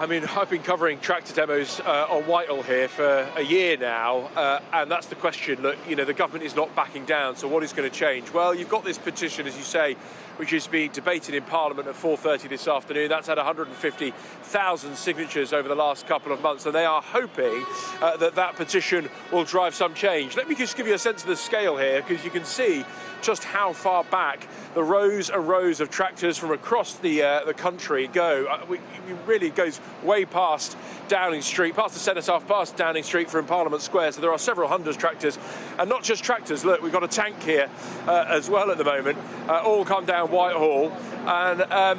I mean, I've been covering tractor demos on Whitehall here for a year now, and that's the question. Look, you know, the government is not backing down, so what is going to change? Well, you've got this petition, as you say, which is being debated in Parliament at 4:30 this afternoon. That's had 150,000 signatures over the last couple of months, and they are hoping that petition will drive some change. Let me just give you a sense of the scale here, because you can see just how far back the rows and rows of tractors from across the country go. It really goes way past Downing Street, past the Cenotaph, past Downing Street from Parliament Square. So there are several hundred tractors, and not just tractors. Look, we've got a tank here as well at the moment, all come down Whitehall, and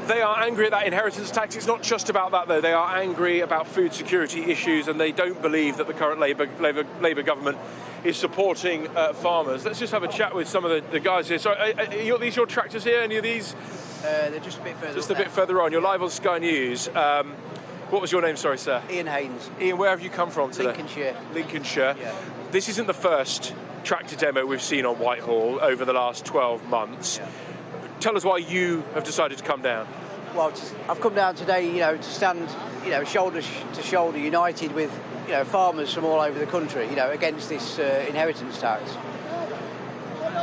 they are angry at that inheritance tax. It's not just about that, though. They are angry about food security issues, and they don't believe that the current Labour government is supporting farmers. Let's just have a chat with some of the guys here. So, are these your tractors here? Any of these? They're just a bit further. Just a bit further on. You're live on Sky News. What was your name, sorry, sir? Ian Haynes. Ian, where have you come from today? Lincolnshire. Lincolnshire. Yeah. This isn't the first tractor demo we've seen on Whitehall over the last 12 months. Yeah. Tell us why you have decided to come down. Well, I've come down today, to stand, shoulder to shoulder, united with, farmers from all over the country, against this inheritance tax.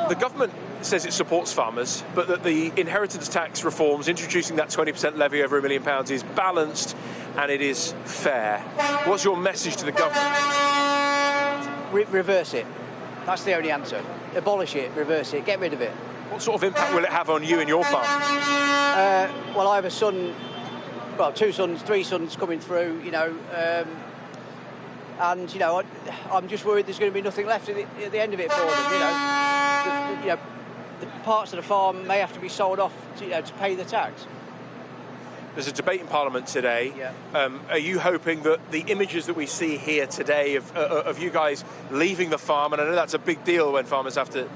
The government says it supports farmers, but that the inheritance tax reforms, introducing that 20% levy over £1 million, is balanced and it is fair. What's your message to the government? Reverse it. That's the only answer. Abolish it, reverse it, get rid of it. What sort of impact will it have on you and your farm? Well, I have a son, two sons, three sons coming through, and, I'm just worried there's going to be nothing left at the end of it for them, The parts of the farm may have to be sold off to pay the tax. There's a debate in Parliament today. Yeah. Are you hoping that the images that we see here today of you guys leaving the farm, and I know that's a big deal when farmers have to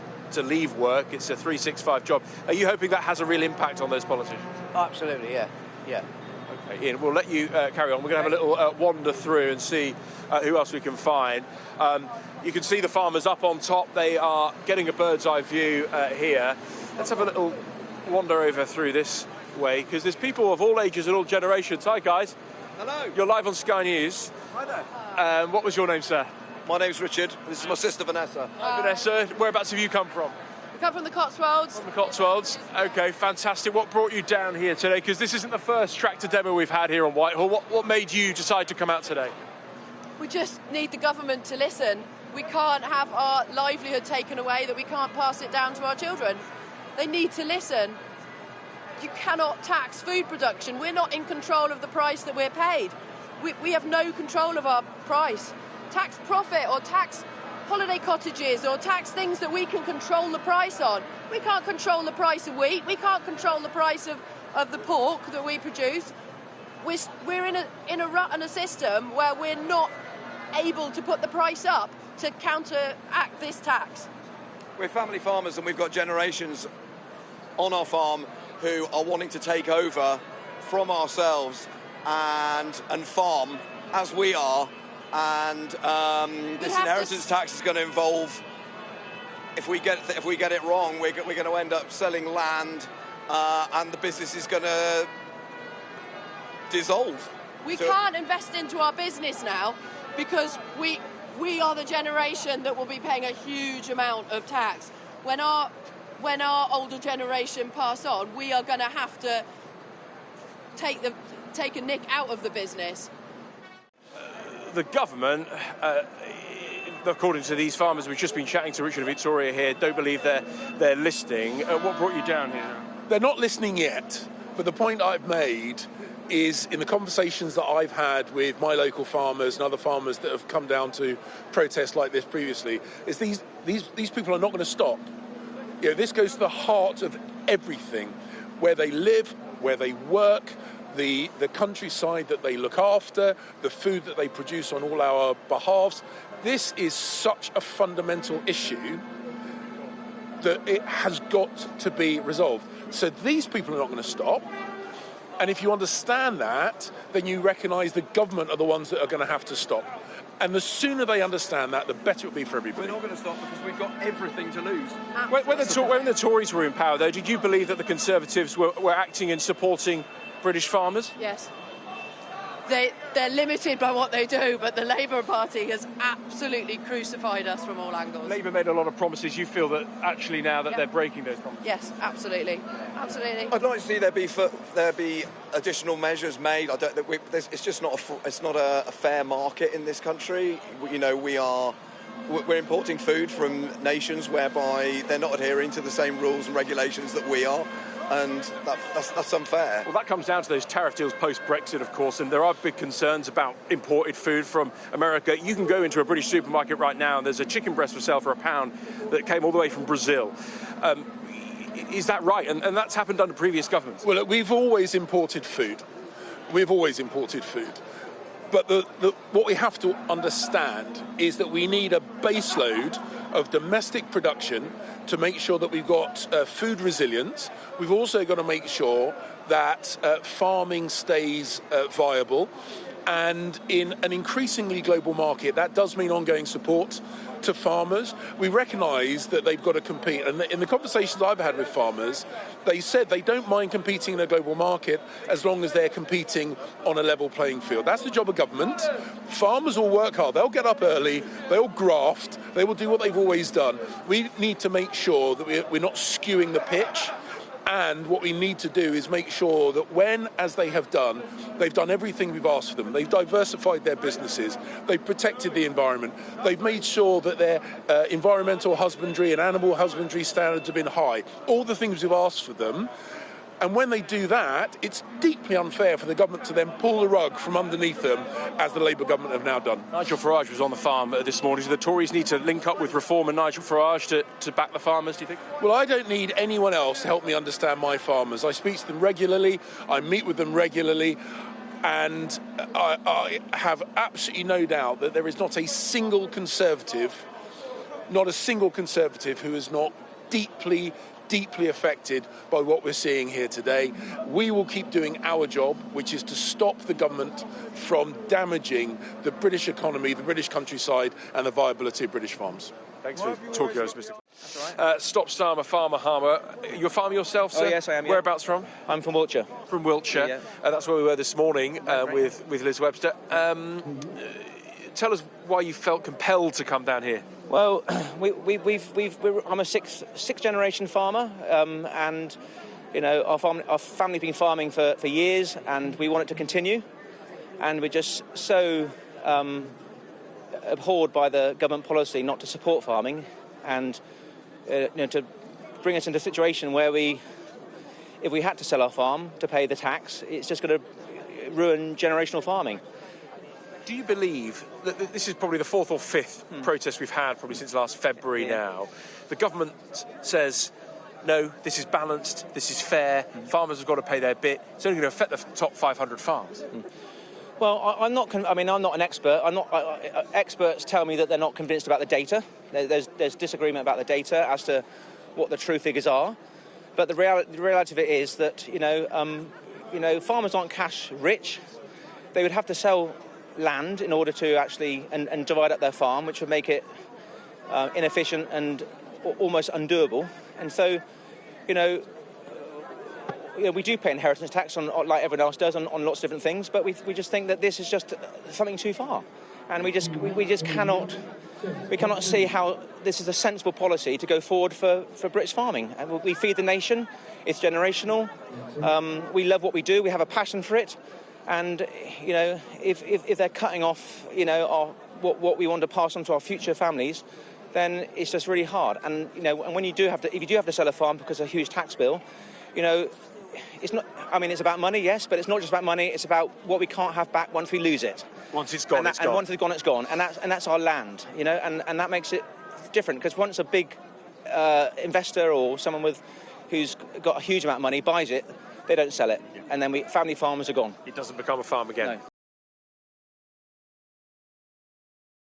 leave work, it's a 365 job, are you hoping that has a real impact on those politicians? Absolutely, yeah. Okay, Ian, we'll let you carry on. We're going to have a little wander through and see who else we can find. You can see the farmers up on top. They are getting a bird's eye view here. Let's have a little wander over through this way, because there's people of all ages and all generations. Hi, guys. Hello. You're live on Sky News. Hi there. What was your name, sir? My name's Richard. This is my sister, Vanessa. Hi, Vanessa. Whereabouts have you come from? We come from the Cotswolds. From the Cotswolds. Okay, fantastic. What brought you down here today? Because this isn't the first tractor demo we've had here on Whitehall. What made you decide to come out today? We just need the government to listen. We can't have our livelihood taken away, that we can't pass it down to our children. They need to listen. You cannot tax food production. We're not in control of the price that we're paid. We have no control of our price. Tax profit or tax holiday cottages or tax things that we can control the price on. We can't control the price of wheat. We can't control the price of the pork that we produce. We're in a rut and a system where we're not able to put the price up to counteract this tax. We're family farmers, and we've got generations on our farm who are wanting to take over from ourselves and farm as we are. And this inheritance tax is going to involve, if we get it wrong, we're going to end up selling land, and the business is going to dissolve. We can't invest into our business now because we are the generation that will be paying a huge amount of tax. When our older generation pass on, we are going to have to take a nick out of the business. The government, according to these farmers we've just been chatting to, Richard and Victoria here, don't believe they're listening. What brought you down here? They're not listening yet, but the point I've made is, in the conversations that I've had with my local farmers and other farmers that have come down to protest like this previously, is these people are not going to stop. This goes to the heart of everything, where they live, where they work, the countryside that they look after, the food that they produce on all our behalves. This is such a fundamental issue that it has got to be resolved. So these people are not going to stop. And if you understand that, then you recognise the government are the ones that are going to have to stop. And the sooner they understand that, the better it'll be for everybody. We're not going to stop because we've got everything to lose. When the Tories were in power, though, did you believe that the Conservatives were acting in supporting British farmers? Yes. They're limited by what they do, but the Labour Party has absolutely crucified us from all angles. Labour made a lot of promises. You feel that actually now that they're breaking those promises? Yes, absolutely. Absolutely. I'd like to see there be additional measures made. I don't. It's just not a fair market in this country. You know, we're importing food from nations whereby they're not adhering to the same rules and regulations that we are. And that's unfair. Well, that comes down to those tariff deals post-Brexit, of course, and there are big concerns about imported food from America. You can go into a British supermarket right now and there's a chicken breast for sale for £1 that came all the way from Brazil. Is that right? And that's happened under previous governments. Well, look, we've always imported food. But what we have to understand is that we need a baseload of domestic production to make sure that we've got food resilience. We've also got to make sure that farming stays viable. And in an increasingly global market, that does mean ongoing support to farmers. We recognise that they've got to compete. And in the conversations I've had with farmers, they said they don't mind competing in a global market as long as they're competing on a level playing field. That's the job of government. Farmers will work hard. They'll get up early. They'll graft. They will do what they've always done. We need to make sure that we're not skewing the pitch. And what we need to do is make sure that when, as they have done, they've done everything we've asked of them. They've diversified their businesses. They've protected the environment. They've made sure that their environmental husbandry and animal husbandry standards have been high. All the things we've asked for them. And when they do that, it's deeply unfair for the government to then pull the rug from underneath them, as the Labour government have now done. Nigel Farage was on the farm this morning. Do the Tories need to link up with Reform and Nigel Farage to back the farmers, do you think? Well, I don't need anyone else to help me understand my farmers. I speak to them regularly. I meet with them regularly. And I have absolutely no doubt that there is not a single Conservative who is not deeply affected by what we're seeing here today. We will keep doing our job, which is to stop the government from damaging the British economy, the British countryside, and the viability of British farms. Thanks for talking to us, Mr. That's all right. Stop Starmer, farmer harmer. You're a farmer yourself, sir? Oh, yes, I am. Yeah. Whereabouts from? I'm from Wiltshire. From Wiltshire. Yeah. That's where we were this morning with Liz Webster. Tell us why you felt compelled to come down here. Well, I'm a sixth generation farmer, and you know our family's been farming for years, and we want it to continue. And we're just so abhorred by the government policy not to support farming, and to bring us into a situation where if we had to sell our farm to pay the tax, it's just going to ruin generational farming. Do you believe that this is probably the fourth or fifth protest we've had probably since last February now? The government says, no, this is balanced, this is fair, farmers have got to pay their bit. It's only going to affect the top 500 farms. Well, I'm not an expert. Experts tell me that they're not convinced about the data. There's disagreement about the data as to what the true figures are. But the reality of it is that farmers aren't cash rich. They would have to sell land in order to actually and divide up their farm, which would make it inefficient and almost undoable. And so, we do pay inheritance tax on, like everyone else does, on lots of different things. But we just think that this is just something too far, and we cannot see how this is a sensible policy to go forward for British farming. And we feed the nation. It's generational. We love what we do. We have a passion for it. And if they're cutting off what we want to pass on to our future families, then it's just really hard. And and when if you do have to sell a farm because of a huge tax bill, it's not. I mean, it's about money, yes, but it's not just about money. It's about what we can't have back once we lose it. Once it's gone, it's gone. And once it's gone, it's gone. And that's our land, and that makes it different, because once a big investor or someone who's got a huge amount of money buys it, they don't sell it, and then family farmers are gone. It doesn't become a farm again. No.